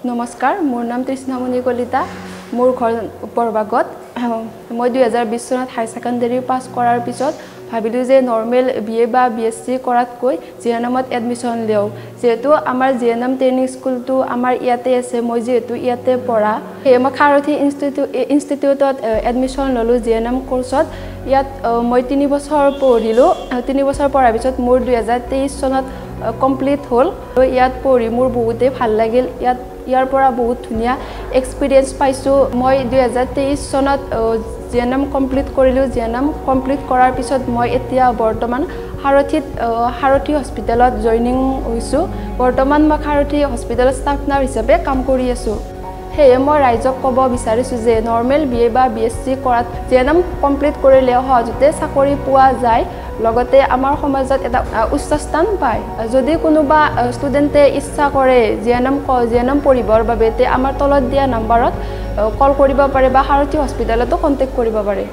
নমস্কাৰ মোৰ নাম তৃষ্ণামণি কলিতা মোৰ ঘৰ পৰবাগত মই 2020 চনত হাই সেকেন্ডাৰী পাস কৰাৰ পিছত ভাবিলো যে নৰমাল বিএ বা বিএসসি কৰাত কৈ জিএনএমত এডমিশন লিও যেহেতু আমাৰ জিএনএম ট্ৰেইনিং স্কুলটো আমাৰ ইয়াতে আছে মই যেহেতু ইয়াতে পঢ়া মই খাৰথি ইনষ্টিটিউটত এডমিশন ললো জিএনএম কোৰ্সত ইয়াত মই 3 বছৰ পঢ়িলো 3 বছৰ পঢ়াৰ পিছত মোৰ 2023 চনত কমপ্লিট হল ইয়াত পঢ়ি মোৰ বহুতে ভাল লাগিল ইয়াৰ পৰা বহুত ধুনিয়া এক্সপেৰিয়েন্স পাইছো মই 2023 চনত জিএনএম কমপ্লিট কৰিলো জিএনএম কমপ্লিট কৰাৰ পিছত মই এতিয়া বৰ্তমান হাৰথি হস্পিটেলত জয়নিং হৈছো বৰ্তমান মই হাৰথি হস্পিটেলত ষ্টাফ নাৰ্ছ হিচাপে কাম কৰি আছো হেয়ে মই ৰাইজক ক'ব বিচাৰিছো যে নৰমেল বিএ বা বিএসসি কৰাত জিএনএম কমপ্লিট কৰিলে সহজতে চাকৰি পোৱা যায় লগতে আমাৰ সমাজত এটা উচ্চ স্থান পায় যদি কোনোবা ষ্টুডেণ্টে ইচ্ছা কৰে জিএনএম পঢ়িবৰ বাবে তে আমাৰ তলত দিয়া নম্বৰত কল কৰিব পাৰে বা হাৰথি হস্পিটেলতো কন্টেক্ট কৰিব পাৰে